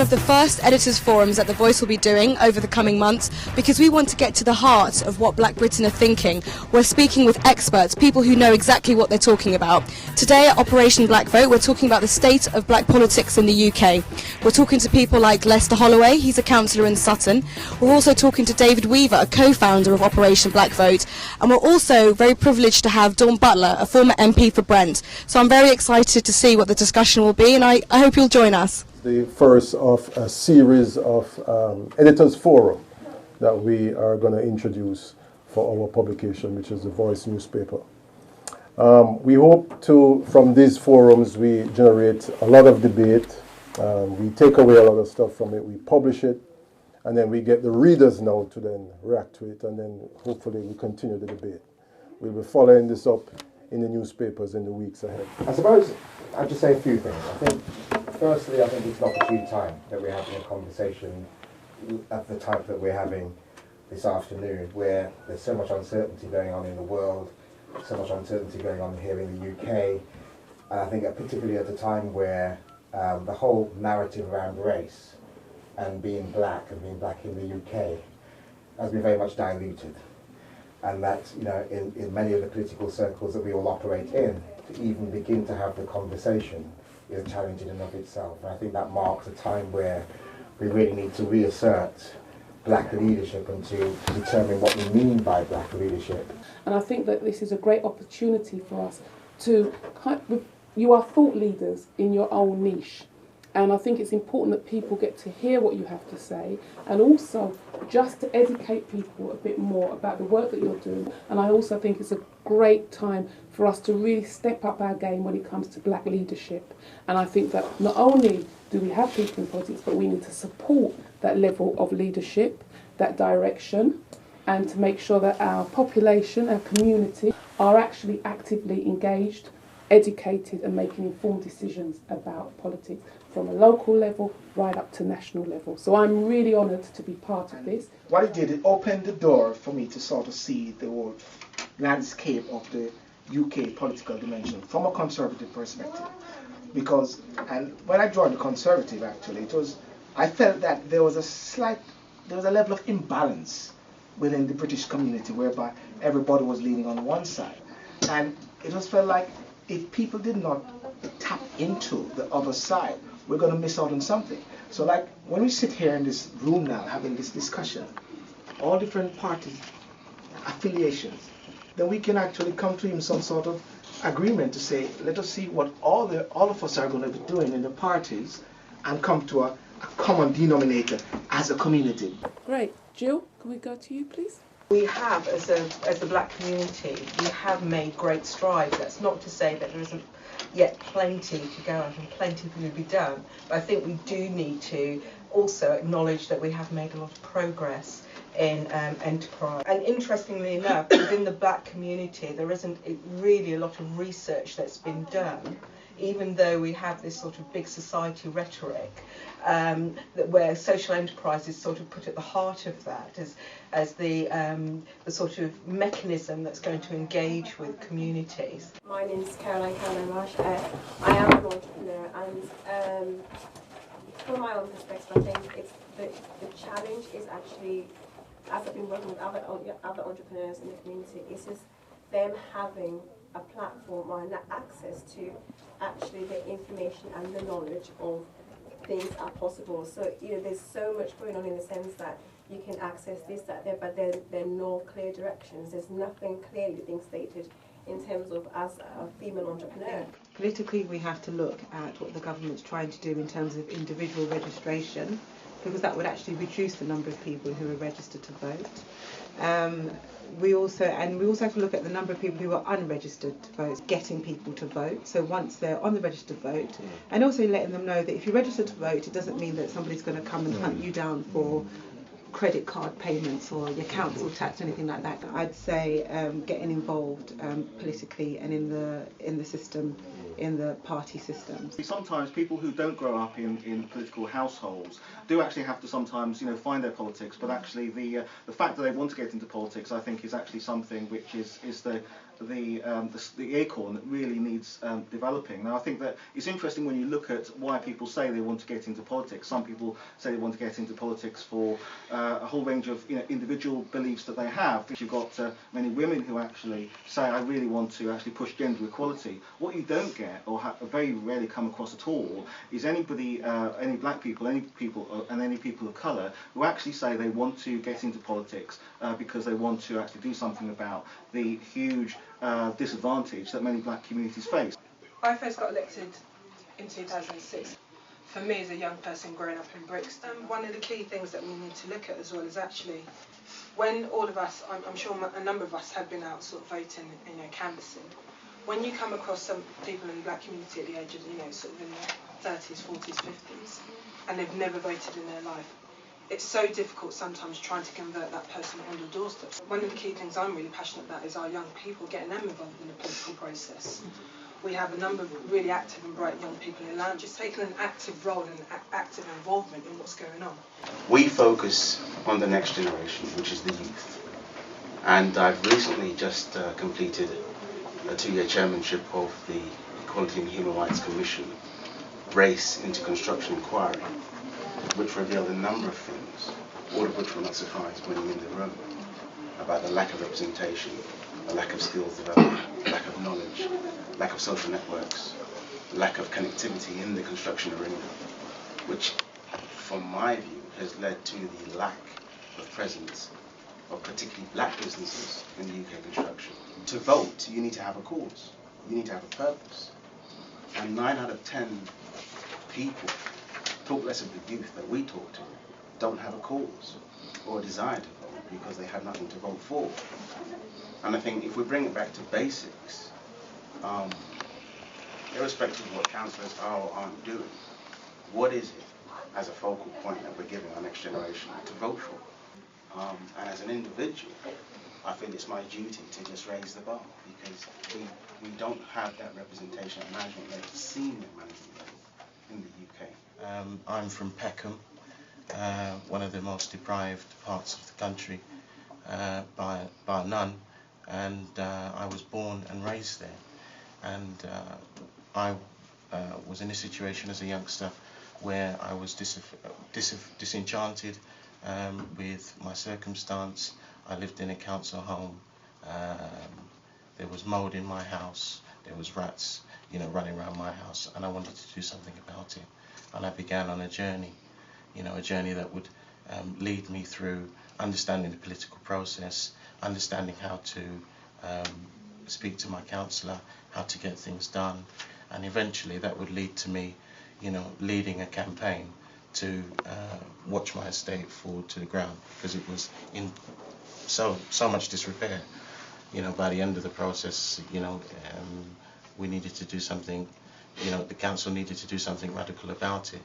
of the first editors' forums that The Voice will be doing over the coming months because we want to get to the heart of what Black Britain are thinking. We're speaking with experts, people who know exactly what they're talking about. Today at Operation Black Vote, we're talking about the state of black politics in the UK. We're talking to people like Lester Holloway, he's a councillor in Sutton. We're also talking to David Weaver, a co-founder of Operation Black Vote. And we're also very privileged to have Dawn Butler, a former MP for Brent. So I'm very excited to see what the discussion will be, and I hope you'll join us. The first of a series of editors' forum that we are going to introduce for our publication, which is the Voice newspaper. We hope to, from these forums, we generate a lot of debate. We take away a lot of stuff from it, we publish it, and then we get the readers now to then react to it, and then hopefully we continue the debate. We'll be following this up in the newspapers in the weeks ahead. I suppose I'd just say a few things. I think, firstly, I think it's an opportune time that we're having a conversation at the type that we're having this afternoon, where there's so much uncertainty going on in the world, so much uncertainty going on here in the UK, and I think particularly at a time where the whole narrative around race and being black in the UK has been very much diluted. And that, you know, in many of the political circles that we all operate in, to even begin to have the conversation is a challenge in and of itself. And I think that marks a time where we really need to reassert black leadership and to determine what we mean by black leadership. And I think that this is a great opportunity for us to, you are thought leaders in your own niche. And I think it's important that people get to hear what you have to say, and also just to educate people a bit more about the work that you're doing. And I also think it's a great time for us to really step up our game when it comes to black leadership. And I think that not only do we have people in politics, but we need to support that level of leadership, that direction, and to make sure that our population, our community, are actually actively engaged, educated and making informed decisions about politics from a local level right up to national level. So I'm really honoured to be part of this. What it did, it opened the door for me to sort of see the whole landscape of the UK political dimension from a conservative perspective. Because, and when I joined the Conservative actually, I felt that there was a level of imbalance within the British community whereby everybody was leaning on one side. And it just felt like if people did not tap into the other side, we're going to miss out on something. So like when we sit here in this room now having this discussion, all different party affiliations, then we can actually come to some sort of agreement to say, let us see what all of us are going to be doing in the parties and come to a common denominator as a community. Great. Jill, can we go to you, please? We have, as a black community, we have made great strides. That's not to say that there isn't yet plenty to go out and plenty to be done. But I think we do need to also acknowledge that we have made a lot of progress in enterprise. And interestingly enough, within the black community, there isn't really a lot of research that's been done, even though we have this sort of big society rhetoric, where social enterprise is sort of put at the heart of that as the sort of mechanism that's going to engage with communities. My name is Caroline Marsh. I am an entrepreneur, and from my own perspective, I think the challenge is actually, as I've been working with other entrepreneurs in the community, it's just them having a platform or an access to actually the information and the knowledge of things are possible. So, you know, there's so much going on in the sense that you can access this, that, there, but there are no clear directions. There's nothing clearly being stated in terms of as a female entrepreneur. Politically, we have to look at what the government's trying to do in terms of individual registration, because that would actually reduce the number of people who are registered to vote. We also have to look at the number of people who are unregistered to vote, getting people to vote. So once they're on the registered vote, and also letting them know that if you're registered to vote, it doesn't mean that somebody's going to come and hunt you down for credit card payments or your council tax or anything like that. I'd say getting involved politically and in the system, in the party system. Sometimes people who don't grow up in political households do actually have to sometimes, you know, find their politics, but actually the fact that they want to get into politics, I think, is actually something which is the the acorn that really needs developing. Now, I think that it's interesting when you look at why people say they want to get into politics. Some people say they want to get into politics for a whole range of individual beliefs that they have. You've got many women who actually say, I really want to actually push gender equality. What you don't get, or very rarely come across at all, is anybody, any black people, and any people of colour who actually say they want to get into politics because they want to actually do something about the huge disadvantage that many black communities face. I first got elected in 2006. For me as a young person growing up in Brixton, one of the key things that we need to look at as well is actually when all of us, I'm sure a number of us have been out sort of voting, canvassing, when you come across some people in the black community at the age of, sort of in their 30s, 40s, 50s, and they've never voted in their life, it's so difficult sometimes trying to convert that person on the doorstep. One of the key things I'm really passionate about is our young people, getting them involved in the political process. We have a number of really active and bright young people in land, just taking an active role and active involvement in what's going on. We focus on the next generation, which is the youth. And I've recently just completed a 2-year chairmanship of the Equality and Human Rights Commission Race into Construction Inquiry, which revealed a number of things, all of which will not surprise many in the room, about the lack of representation, the lack of skills development, lack of knowledge, lack of social networks, lack of connectivity in the construction arena, which, from my view, has led to the lack of presence of particularly black businesses in the UK construction. To vote, you need to have a cause, you need to have a purpose. And 9 out of 10 people, talk less of the youth that we talk to, don't have a cause or a desire to vote because they have nothing to vote for. And I think if we bring it back to basics, irrespective of what councillors are or aren't doing, what is it as a focal point that we're giving our next generation to vote for? And as an individual, I feel it's my duty to just raise the bar because we don't have that representation at management level, senior management level in the UK. I'm from Peckham, one of the most deprived parts of the country by none, and I was born and raised there. And I was in a situation as a youngster where I was disenchanted with my circumstance. I lived in a council home. There was mould in my house. There was rats, running around my house, and I wanted to do something about it. And I began on a journey, a journey that would lead me through understanding the political process, understanding how to speak to my councillor, how to get things done, and eventually that would lead to me, leading a campaign to watch my estate fall to the ground because it was in so much disrepair. By the end of the process, we needed to do something. The council needed to do something radical about it,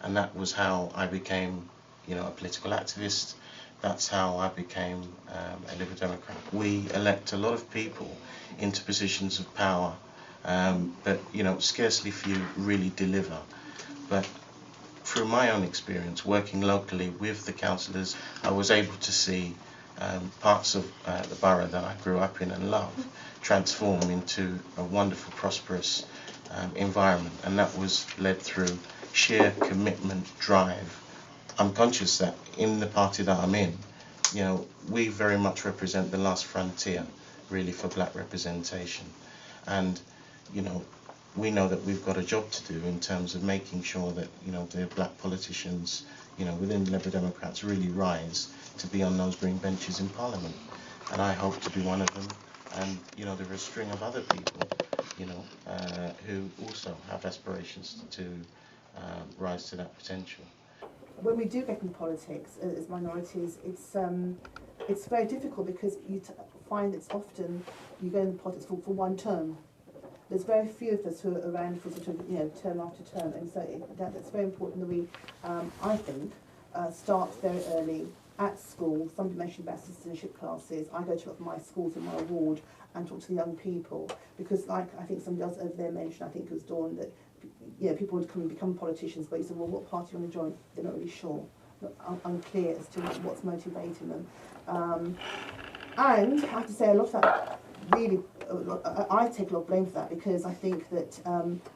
and that was how I became, a political activist. That's how I became a Liberal Democrat. We elect a lot of people into positions of power, but scarcely few really deliver. But through my own experience working locally with the councillors, I was able to see parts of the borough that I grew up in and loved transform into a wonderful, prosperous environment, and that was led through sheer commitment, drive. I'm conscious that in the party that I'm in, we very much represent the last frontier, really, for black representation. And, we know that we've got a job to do in terms of making sure that, the black politicians, within the Liberal Democrats really rise to be on those green benches in Parliament. And I hope to be one of them. And, there are a string of other people, who also have aspirations to rise to that potential. When we do get into politics as minorities, it's very difficult because you find it's often you go into politics for one term. There's very few of us who are around for sort of term after term, and so that's very important that we, I think, start very early at school. Somebody mentioned about citizenship classes. I go to a lot of my schools in my ward and talk to the young people because, like I think somebody else over there mentioned, I think it was Dawn, that people want to come and become politicians, but you said, well, what party do you want to join? They're not really sure, unclear as to what's motivating them. And I have to say, a lot of that really, I take a lot of blame for that, because I think that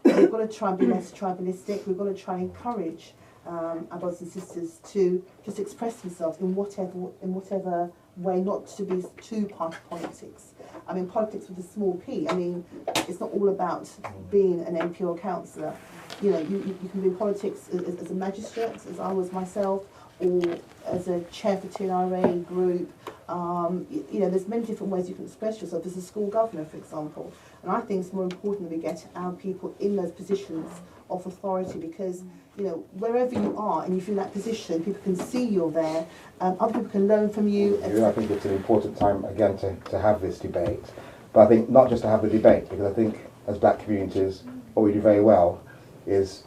we've got to try and be less tribalistic. We've got to try and encourage our brothers and sisters to just express themselves in whatever way, not to be too part of politics. I mean, politics with a small p. I mean, it's not all about being an MP or a councillor. You know, you can be in politics as a magistrate, as I was myself, or as a chair for TNRA group. You know, there's many different ways you can express yourself. As a school governor, for example. And I think it's more important that we get our people in those positions of authority, because, you know, wherever you are and you're in that position, people can see you're there, other people can learn from you. I think it's an important time, again, to have this debate. But I think not just to have the debate, because I think as black communities, what we do very well is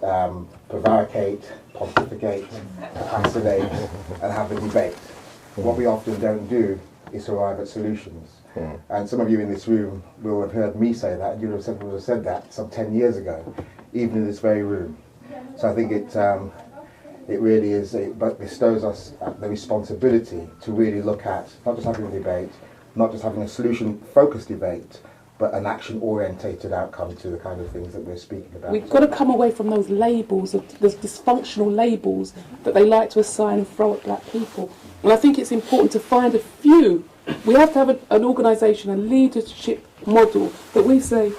prevaricate, pontificate, fascinate, and have a debate. What we often don't do is to arrive at solutions. And some of you in this room will have heard me say that, and you would have said that some 10 years ago, even in this very room. So I think it really is, but bestows us the responsibility to really look at not just having a debate, not just having a solution-focused debate, but an action-orientated outcome to the kind of things that we're speaking about. We've got to come away from those labels, those dysfunctional labels that they like to assign and throw at black people. And I think it's important to find a few. We have to have an organisation, a leadership model that we say,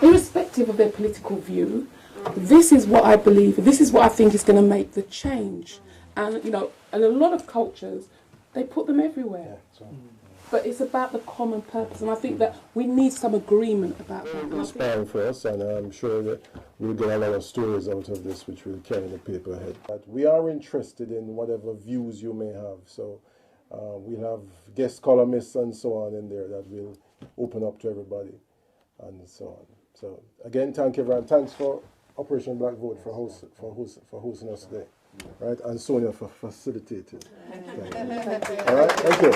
irrespective of their political view, this is what I believe, this is what I think is going to make the change. And, you know, and a lot of cultures, they put them everywhere. Yeah, but it's about the common purpose, and I think that we need some agreement about that. Inspiring for us, and I'm sure that we'll get a lot of stories out of this which will carry the paper ahead. But we are interested in whatever views you may have, so we'll have guest columnists and so on in there that will open up to everybody and so on. So again, thank you everyone. Thanks for Operation Black Vote for hosting us today, right? And Sonia for facilitating. All right, thank you.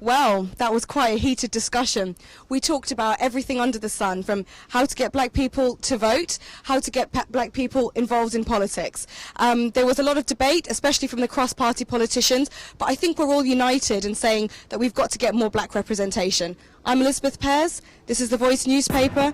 Well, that was quite a heated discussion. We talked about everything under the sun, from how to get black people to vote, how to get black people involved in politics. There was a lot of debate, especially from the cross-party politicians, but I think we're all united in saying that we've got to get more black representation. I'm Elizabeth Pears. This is The Voice newspaper.